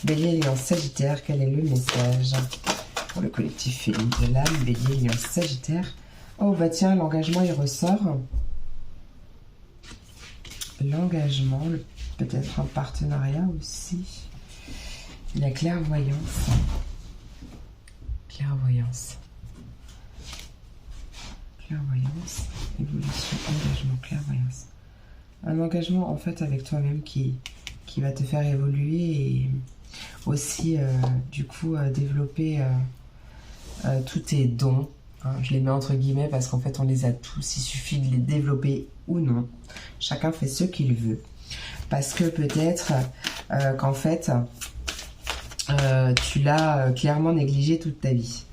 Bélier, Lion, Sagittaire, quel est le message pour le collectif Féline de l'âme? Bélier, Lion, Sagittaire. Oh, bah tiens, l'engagement, il ressort. L'engagement, peut-être un partenariat aussi. La clairvoyance. Clairvoyance. Clairvoyance, évolution, engagement, clairvoyance. Un engagement en fait avec toi-même qui va te faire évoluer et aussi du coup développer tous tes dons. Hein, je les mets entre guillemets parce qu'en fait on les a tous, il suffit de les développer ou non. Chacun fait ce qu'il veut. Parce que peut-être qu'en fait tu l'as clairement négligé toute ta vie.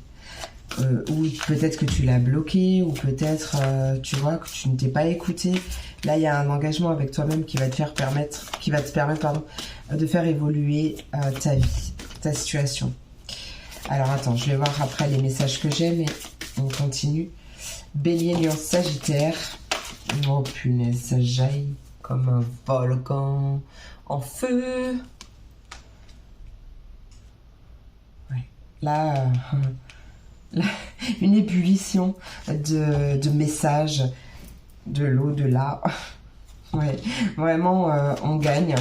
Ou peut-être que tu l'as bloqué, ou peut-être tu vois que tu ne t'es pas écouté. Là il y a un engagement avec toi-même qui va te permettre de faire évoluer ta vie, ta situation. Alors attends, je vais voir après les messages que j'ai, mais on continue. Bélier, Lion, Sagittaire. Oh punaise, ça jaillit comme un volcan en feu. Ouais. Là, une ébullition de messages de l'au-delà. Ouais, vraiment, on gagne.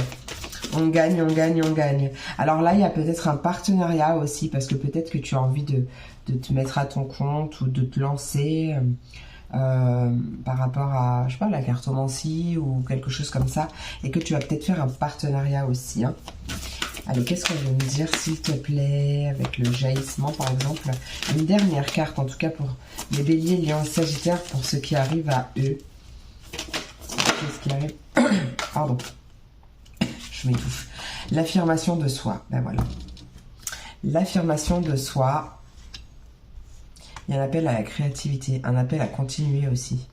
On gagne, on gagne, on gagne. Alors là, il y a peut-être un partenariat aussi, parce que peut-être que tu as envie de te mettre à ton compte ou de te lancer par rapport à, je sais pas, la cartomancie ou quelque chose comme ça, et que tu vas peut-être faire un partenariat aussi. Hein. Allez, qu'est-ce qu'on veut me dire, s'il te plaît, avec le jaillissement, par exemple. Une dernière carte, en tout cas, pour les béliers, lions, sagittaires, pour ce qui arrive à eux. Qu'est-ce qui arrive? Pardon. Je m'étouffe. L'affirmation de soi. Ben voilà. L'affirmation de soi. Il y a un appel à la créativité, un appel à continuer aussi.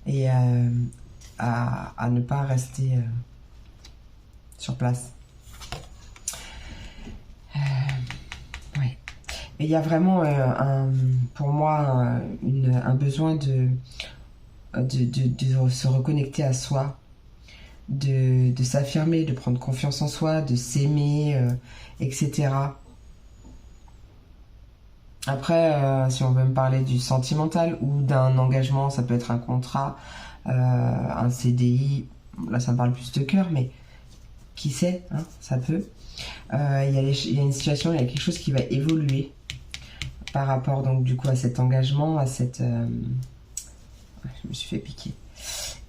Et à ne pas rester sur place. Ouais. Et il y a vraiment pour moi un besoin de se reconnecter à soi, de s'affirmer, de prendre confiance en soi, de s'aimer, etc. Après, si on veut me parler du sentimental ou d'un engagement, ça peut être un contrat, un CDI, là ça me parle plus de cœur, mais qui sait, hein, ça peut. Il y a une situation, il y a quelque chose qui va évoluer par rapport donc du coup à cet engagement, à cette... je me suis fait piquer.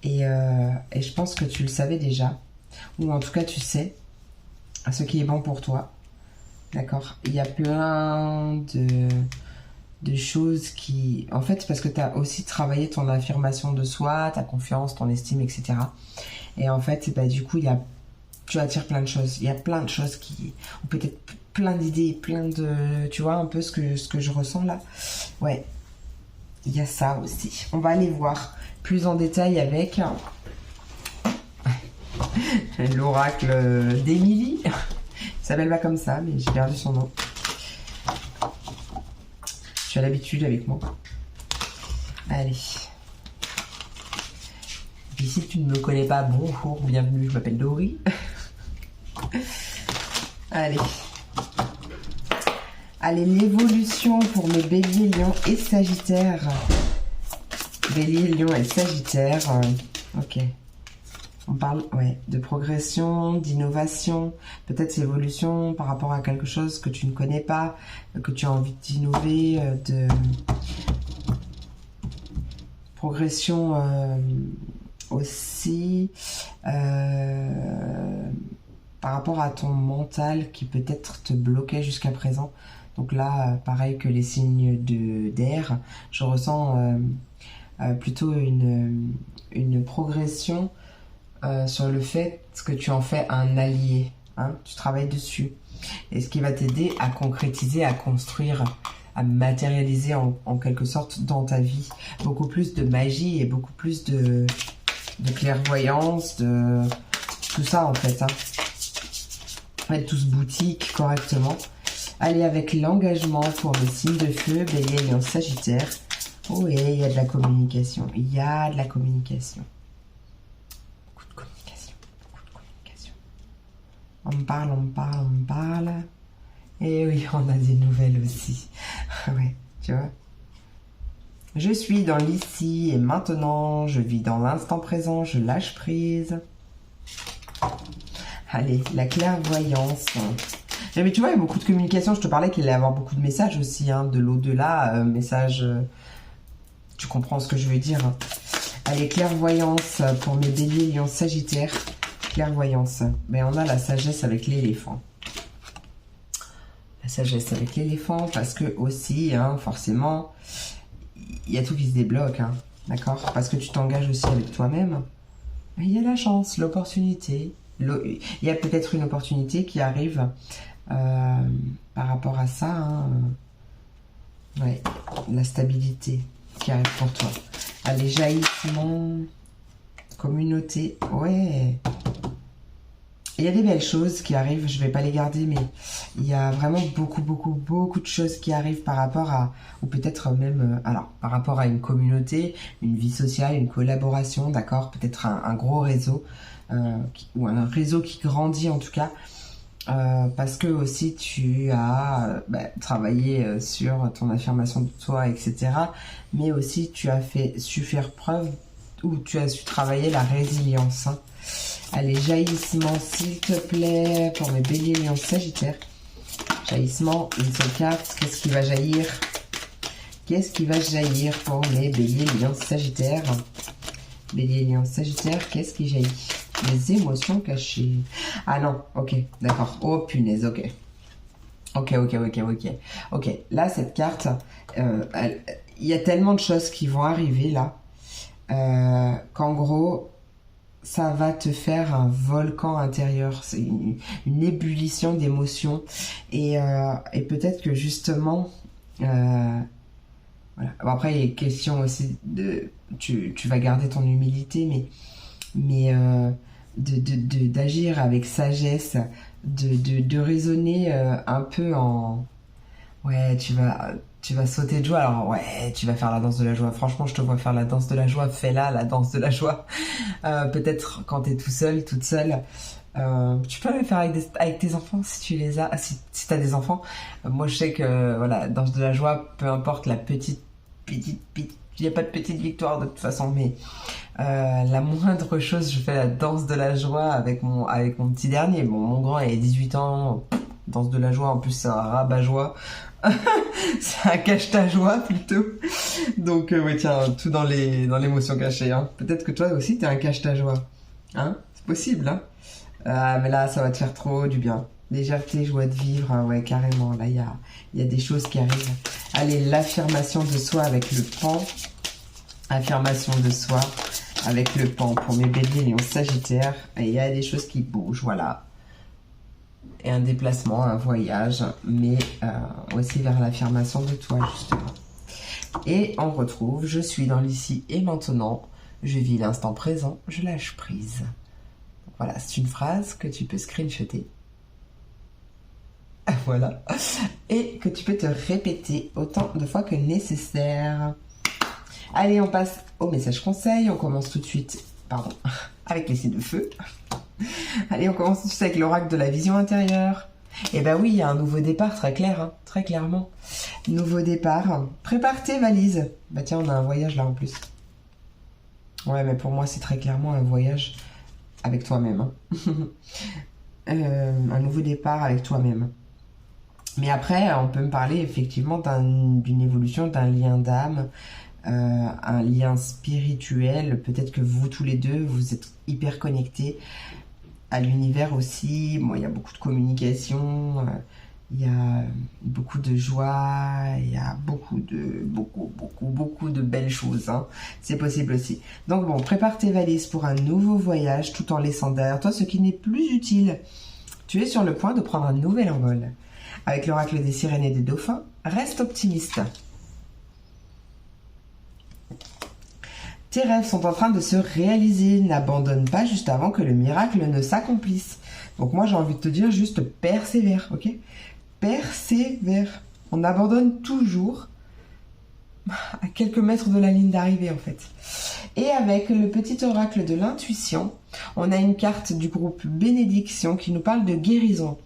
Et je pense que tu le savais déjà, ou en tout cas tu sais ce qui est bon pour toi. D'accord? Il y a plein de choses qui... En fait, parce que tu as aussi travaillé ton affirmation de soi, ta confiance, ton estime, etc. Et en fait, bah, du coup, tu attires plein de choses. Il y a plein de choses qui... Ou peut-être plein d'idées, plein de... Tu vois un peu ce que je ressens là? Ouais, il y a ça aussi. On va aller voir plus en détail avec l'oracle d'Émilie. Il s'appelle pas comme ça, mais j'ai perdu son nom. Tu as l'habitude avec moi. Allez. Et si tu ne me connais pas, bonjour, bienvenue, je m'appelle Dory. Allez. Allez, l'évolution pour mes béliers, lions et sagittaires. Bélier, lion et sagittaire. Ok. On parle de progression, d'innovation, peut-être évolution par rapport à quelque chose que tu ne connais pas, que tu as envie d'innover, de progression aussi par rapport à ton mental qui peut-être te bloquait jusqu'à présent. Donc là, pareil que les signes d'air, je ressens plutôt une progression sur le fait que tu en fais un allié, hein, tu travailles dessus. Et ce qui va t'aider à concrétiser, à construire, à matérialiser en quelque sorte dans ta vie. Beaucoup plus de magie et beaucoup plus de clairvoyance, de tout ça en fait. Hein. Tout se boutique correctement. Allez, avec l'engagement pour les signes de feu, bélier, lion, sagittaire. Oh, et il y a de la communication. Il y a de la communication. On me parle, on me parle, on me parle. Et oui, on a des nouvelles aussi. Ouais, tu vois. Je suis dans l'ici et maintenant. Je vis dans l'instant présent. Je lâche prise. Allez, la clairvoyance. Mais tu vois, il y a beaucoup de communication. Je te parlais qu'il allait y avoir beaucoup de messages aussi. Hein, de l'au-delà. Messages... tu comprends ce que je veux dire. Hein. Allez, clairvoyance pour mes béliers, lions, sagittaires. Clairvoyance. Ben, on a la sagesse avec l'éléphant. La sagesse avec l'éléphant parce que aussi, hein, forcément, il y a tout qui se débloque. Hein, d'accord? Parce que tu t'engages aussi avec toi-même. Il y a la chance, l'opportunité. Il y a peut-être une opportunité qui arrive par rapport à ça. Hein, ouais, la stabilité qui arrive pour toi. Allez, jaillissement, communauté. Ouais. Il y a des belles choses qui arrivent, je ne vais pas les garder, mais il y a vraiment beaucoup de choses qui arrivent par rapport à, ou peut-être même, alors, par rapport à une communauté, une vie sociale, une collaboration, d'accord, peut-être un gros réseau, ou un réseau qui grandit en tout cas, parce que aussi tu as travaillé sur ton affirmation de toi, etc., mais aussi tu as su faire preuve, ou tu as su travailler la résilience, hein. Allez, jaillissement, s'il te plaît, pour mes béliers, lions, sagittaires. Jaillissement, une seule carte. Qu'est-ce qui va jaillir? Qu'est-ce qui va jaillir pour mes béliers, lions, sagittaires? Bélier, lions, sagittaires, qu'est-ce qui jaillit? Les émotions cachées. Ah non, ok, d'accord. Oh punaise, ok. Ok, là, cette carte, il y a tellement de choses qui vont arriver là, qu'en gros... ça va te faire un volcan intérieur, c'est une ébullition d'émotions et peut-être que justement voilà. Bon, après il est question aussi de tu vas garder ton humilité mais d'agir avec sagesse, de raisonner un peu en ouais, tu vas sauter de joie. Alors ouais, tu vas faire la danse de la joie. Franchement, je te vois faire la danse de la joie. Fais-la, la danse de la joie. Peut-être quand t'es tout seul, toute seule. Tu peux le faire avec tes enfants si tu les as. Si t'as des enfants. Moi, je sais que voilà, danse de la joie, peu importe la petite. Il n'y a pas de petite victoire de toute façon, mais la moindre chose, je fais la danse de la joie avec mon petit dernier. Bon, mon grand, il a 18 ans. Danse de la joie, en plus, c'est un rabat-joie. C'est un cache-ta-joie plutôt. Donc ouais, tiens, tout dans l'émotion cachée. Hein. Peut-être que toi aussi t'es un cache-ta-joie. Hein, c'est possible. Hein. Ah, mais là, ça va te faire trop du bien. Légèreté, joie de vivre, hein, ouais, carrément. Là, il y a des choses qui arrivent. Allez, l'affirmation de soi avec le pan. Affirmation de soi avec le pan pour mes béliers, lions, sagittaires. Et il y a des choses qui bougent, voilà. Et un déplacement, un voyage, mais aussi vers l'affirmation de toi, justement. Et on retrouve, je suis dans l'ici et maintenant, je vis l'instant présent, je lâche prise. Voilà, c'est une phrase que tu peux screenshotter. Voilà. Et que tu peux te répéter autant de fois que nécessaire. Allez, on passe au message conseil. On commence tout de suite, avec les signes de feu. Allez, on commence tout de suite avec l'oracle de la vision intérieure. Et ben oui, il y a un nouveau départ, très clair, hein, très clairement. Nouveau départ. Prépare tes valises. Bah tiens, on a un voyage là en plus. Ouais, mais pour moi, c'est très clairement un voyage avec toi-même. Hein. Un nouveau départ avec toi-même. Mais après, on peut me parler effectivement d'une évolution, d'un lien d'âme, un lien spirituel. Peut-être que vous tous les deux, vous êtes hyper connectés à l'univers aussi. Bon, il y a beaucoup de communication, il y a beaucoup de joie, il y a beaucoup de belles choses. Hein. C'est possible aussi. Donc bon, prépare tes valises pour un nouveau voyage tout en laissant derrière toi ce qui n'est plus utile. Tu es sur le point de prendre un nouvel envol. Avec l'oracle des sirènes et des dauphins, reste optimiste. Tes rêves sont en train de se réaliser. N'abandonne pas juste avant que le miracle ne s'accomplisse. Donc moi, j'ai envie de te dire juste persévère, ok? Persévère. On abandonne toujours à quelques mètres de la ligne d'arrivée, en fait. Et avec le petit oracle de l'intuition, on a une carte du groupe Bénédiction qui nous parle de guérison.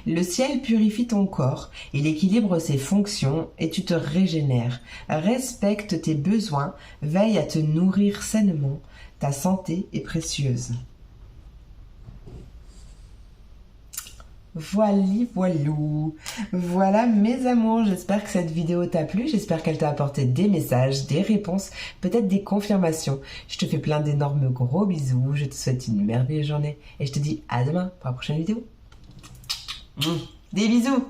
Le ciel purifie ton corps, il équilibre ses fonctions et tu te régénères. Respecte tes besoins, veille à te nourrir sainement. Ta santé est précieuse. Voilou. Voilà mes amours, j'espère que cette vidéo t'a plu, j'espère qu'elle t'a apporté des messages, des réponses, peut-être des confirmations. Je te fais plein d'énormes gros bisous, je te souhaite une merveilleuse journée et je te dis à demain pour la prochaine vidéo. Des bisous.